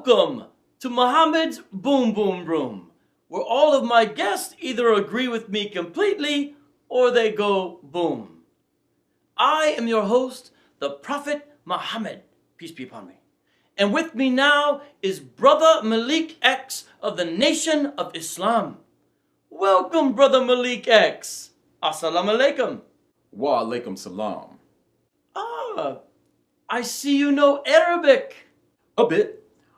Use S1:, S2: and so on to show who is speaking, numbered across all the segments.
S1: Welcome to Muhammad's Boom Boom Room, where all of my guests either agree with me completely or they go boom. I am your host, the Prophet Muhammad, peace be upon me. And with me now is Brother Malik X of the Nation of Islam. Welcome, Brother Malik X. Assalamu alaikum.
S2: Wa alaikum salam.
S1: I see you know Arabic.
S2: A bit.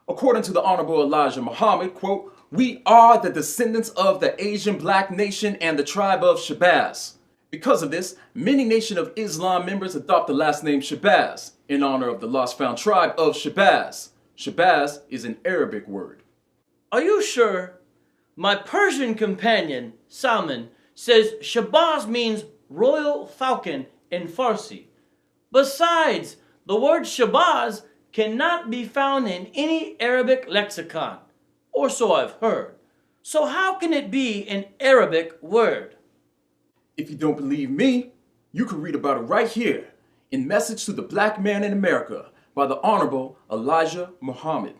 S2: According to the Honorable Elijah Muhammad, quote, "We are the descendants of the Asian black nation and the tribe of Shabazz. Because of this, many Nation of Islam members adopt the last name Shabazz in honor of the lost found tribe of Shabazz. Shabazz is an Arabic word."
S1: Are you sure? My Persian companion, Salman, says Shabazz means royal falcon in Farsi. Besides, the word Shabazz cannot be found in any Arabic lexicon, or so I've heard. So how can it be an Arabic word?
S2: If you don't believe me, you can read about it right here in Message to the Black Man in America by the Honorable Elijah Muhammad.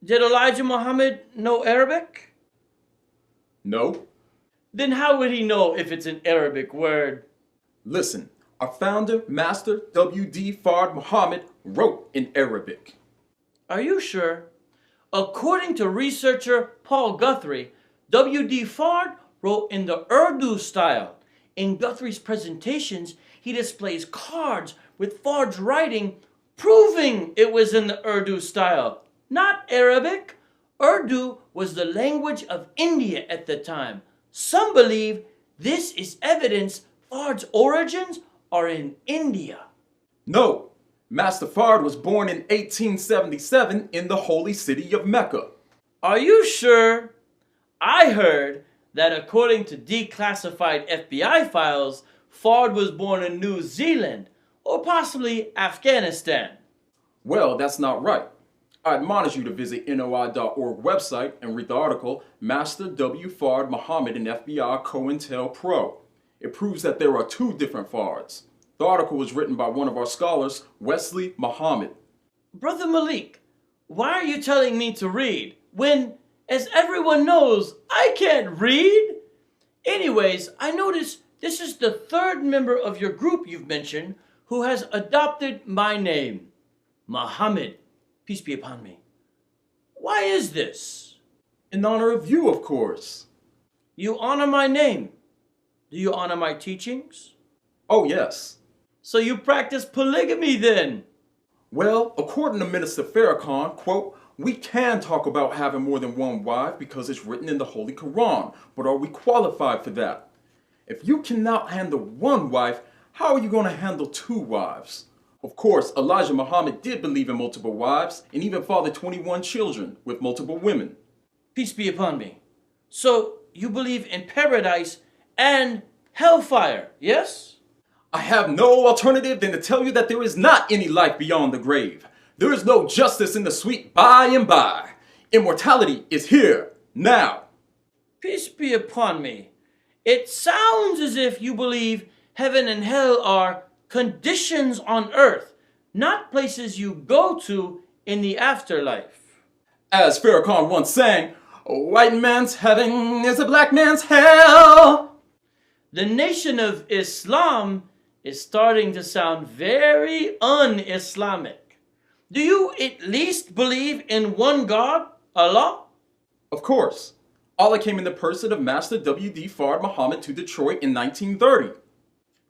S1: Did Elijah Muhammad know Arabic?
S2: No?
S1: Then how would he know if it's an Arabic word?
S2: Listen, our founder, Master W.D. Fard Muhammad, wrote in Arabic.
S1: Are you sure? According to researcher Paul Guthrie, W.D. Fard wrote in the Urdu style. In Guthrie's presentations, he displays cards with Fard's writing proving it was in the Urdu style, not Arabic. Urdu was the language of India at the time. Some believe this is evidence Fard's origins are in India.
S2: No, Master Fard was born in 1877 in the holy city of Mecca.
S1: Are you sure? I heard that according to declassified FBI files, Fard was born in New Zealand or possibly Afghanistan.
S2: Well, that's not right. I admonish you to visit NOI.org website and read the article Master W. Fard Muhammad and FBI COINTELPRO. It proves that there are two different Fards. The article was written by one of our scholars, Wesley Muhammad.
S1: Brother Malik, why are you telling me to read when, as everyone knows, I can't read? Anyways, I notice this is the third member of your group you've mentioned who has adopted my name, Muhammad, peace be upon me. Why is this?
S2: In honor of you, of course.
S1: You honor my name. Do you honor my teachings?
S2: Oh, yes.
S1: So you practice polygamy then?
S2: Well, according to Minister Farrakhan, quote, "We can talk about having more than one wife because it's written in the Holy Quran, but are we qualified for that? If you cannot handle one wife, how are you going to handle two wives?" Of course, Elijah Muhammad did believe in multiple wives and even fathered 21 children with multiple women.
S1: Peace be upon me. So you believe in paradise and hellfire, yes?
S2: I have no alternative than to tell you that there is not any life beyond the grave. There is no justice in the sweet by and by. Immortality is here, now.
S1: Peace be upon me. It sounds as if you believe heaven and hell are conditions on earth, not places you go to in the afterlife.
S2: As Farrakhan once sang, "A white man's heaven is a black man's hell."
S1: The Nation of Islam is starting to sound very un-Islamic. Do you at least believe in one God, Allah?
S2: Of course. Allah came in the person of Master W.D. Fard Muhammad to Detroit in 1930.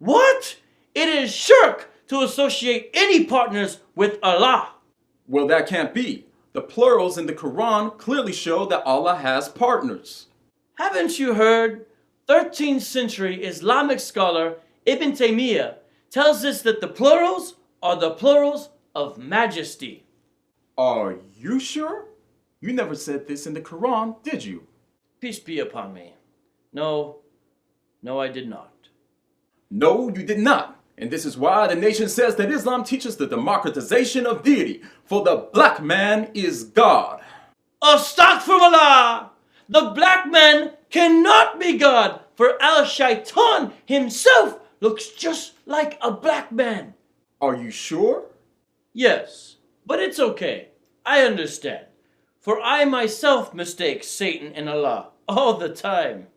S1: What? It is shirk to associate any partners with Allah.
S2: Well, that can't be. The plurals in the Quran clearly show that Allah has partners.
S1: Haven't you heard? 13th century Islamic scholar Ibn Taymiyyah tells us that the plurals are the plurals of majesty.
S2: Are you sure? You never said this in the Quran, did you?
S1: Peace be upon me. No, I did not.
S2: No, you did not. And this is why the nation says that Islam teaches the democratization of deity, for the black man is God.
S1: Astaghfirullah! The black man cannot be God, for Al-Shaitan himself looks just like a black man.
S2: Are you sure?
S1: Yes, but it's okay. I understand. For I myself mistake Satan and Allah all the time.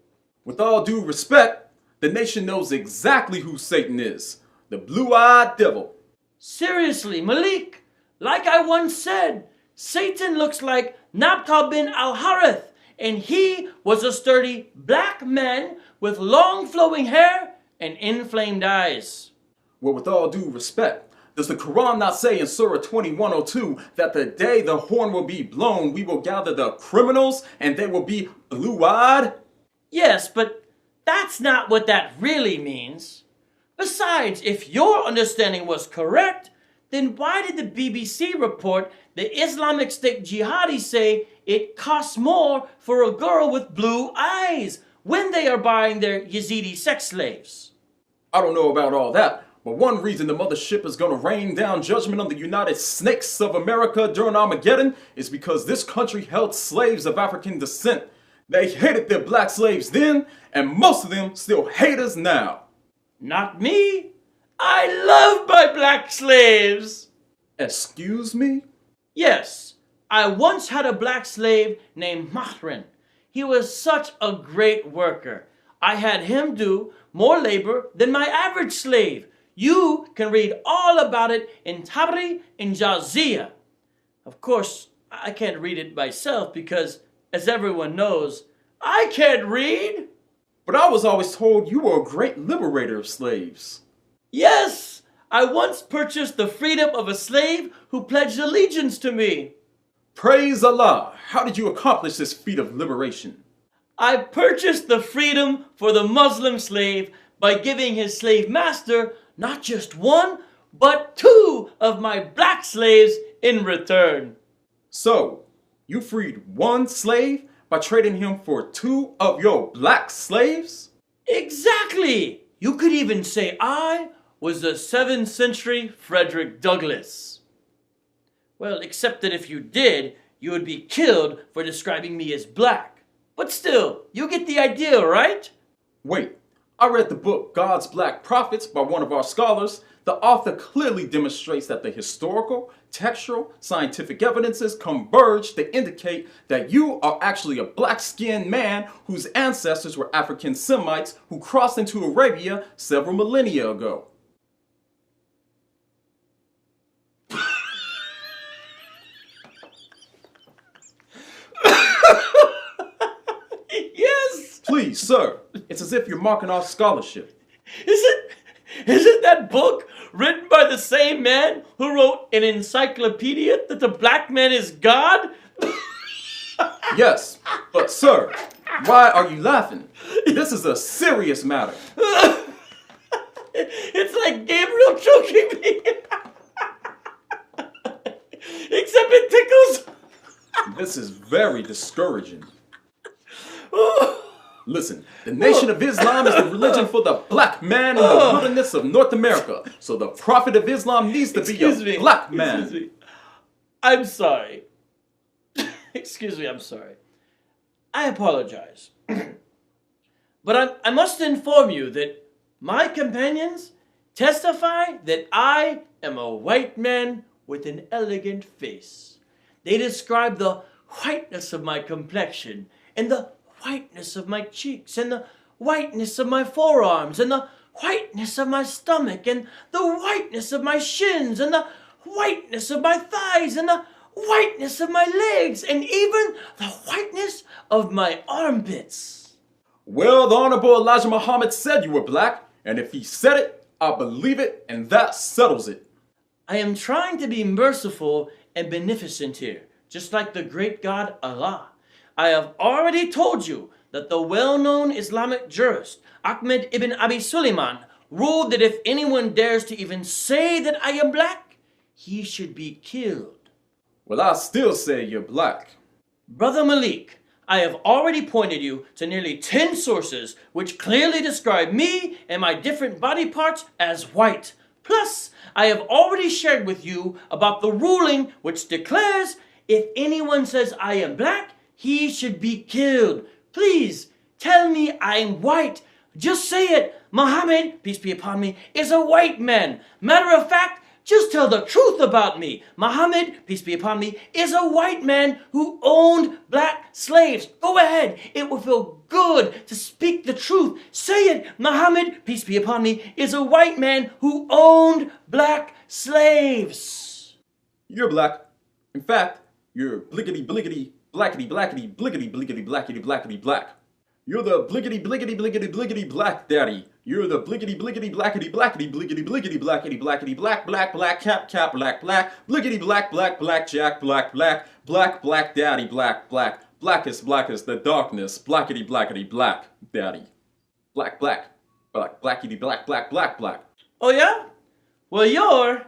S2: With all due respect, the nation knows exactly who Satan is. The blue-eyed devil.
S1: Seriously, Malik, like I once said, Satan looks like Nabta bin al-Harith, and he was a sturdy black man with long flowing hair and inflamed eyes.
S2: Well, with all due respect, does the Quran not say in Surah 21:02 that the day the horn will be blown, we will gather the criminals and they will be blue-eyed?
S1: Yes, but that's not what that really means. Besides, if your understanding was correct, then why did the BBC report the Islamic State jihadis say it costs more for a girl with blue eyes when they are buying their Yazidi sex slaves?
S2: I don't know about all that, but one reason the mothership is going to rain down judgment on the United Snakes of America during Armageddon is because this country held slaves of African descent. They hated their black slaves then, and most of them still hate us now.
S1: Not me. I love my black slaves.
S2: Excuse me?
S1: Yes, I once had a black slave named Mahran. He was such a great worker. I had him do more labor than my average slave. You can read all about it in Tabari and Jazia. Of course, I can't read it myself because, as everyone knows, I can't read.
S2: But I was always told you were a great liberator of slaves.
S1: Yes, I once purchased the freedom of a slave who pledged allegiance to me.
S2: Praise Allah! How did you accomplish this feat of liberation?
S1: I purchased the freedom for the Muslim slave by giving his slave master not just one, but two of my black slaves in return.
S2: So, you freed one slave by trading him for two of your black slaves?
S1: Exactly! You could even say I was the 7th century Frederick Douglass. Well, except that if you did, you would be killed for describing me as black. But still, you get the idea, right?
S2: Wait, I read the book God's Black Prophets by one of our scholars. The author clearly demonstrates that the historical, textual, scientific evidences converge to indicate that you are actually a black-skinned man whose ancestors were African Semites who crossed into Arabia several millennia ago.
S1: Yes!
S2: Please, sir, it's as if you're mocking our scholarship.
S1: Isn't that book written by the same man who wrote an encyclopedia that the black man is God?
S2: Yes, but sir, why are you laughing? This is a serious matter.
S1: It's like Gabriel choking me. Except it tickles.
S2: This is very discouraging. Listen, the Nation of Islam is the religion for the black man in the wilderness of North America. So the Prophet of Islam needs to be a black man.
S1: I'm sorry. Excuse me, I'm sorry. I apologize. But I must inform you that my companions testify that I am a white man with an elegant face. They describe the whiteness of my complexion and the whiteness of my cheeks and the whiteness of my forearms and the whiteness of my stomach and the whiteness of my shins and the whiteness of my thighs and the whiteness of my legs and even the whiteness of my armpits.
S2: Well, the Honorable Elijah Muhammad said you were black, and if he said it, I believe it, and that settles it.
S1: I am trying to be merciful and beneficent here, just like the great God Allah. I have already told you that the well-known Islamic jurist Ahmed ibn Abi Sulaiman ruled that if anyone dares to even say that I am black, he should be killed.
S2: Well, I still say you're black.
S1: Brother Malik, I have already pointed you to nearly 10 sources which clearly describe me and my different body parts as white. Plus, I have already shared with you about the ruling which declares if anyone says I am black, he should be killed. Please, tell me I'm white. Just say it. Muhammad, peace be upon me, is a white man. Matter of fact, Just tell the truth about me. Muhammad, peace be upon me, is a white man who owned black slaves. Go ahead. It will feel good to speak the truth. Say it. Muhammad, peace be upon me, is a white man who owned black slaves.
S2: You're black. In fact, you're bliggity bliggity blackity blackity bliggity bliggity blackity blackity black. You're the bliggity bliggity bliggity bliggity black daddy. You're the bliggity bliggity blackity blackity bliggity bliggity blackity blackity black black black cap cap black black bliggity black black black jack black black black black daddy black black blackest blackest the darkness blackity blackity black daddy black black black blackity black black black black.
S1: Oh yeah? Well, you're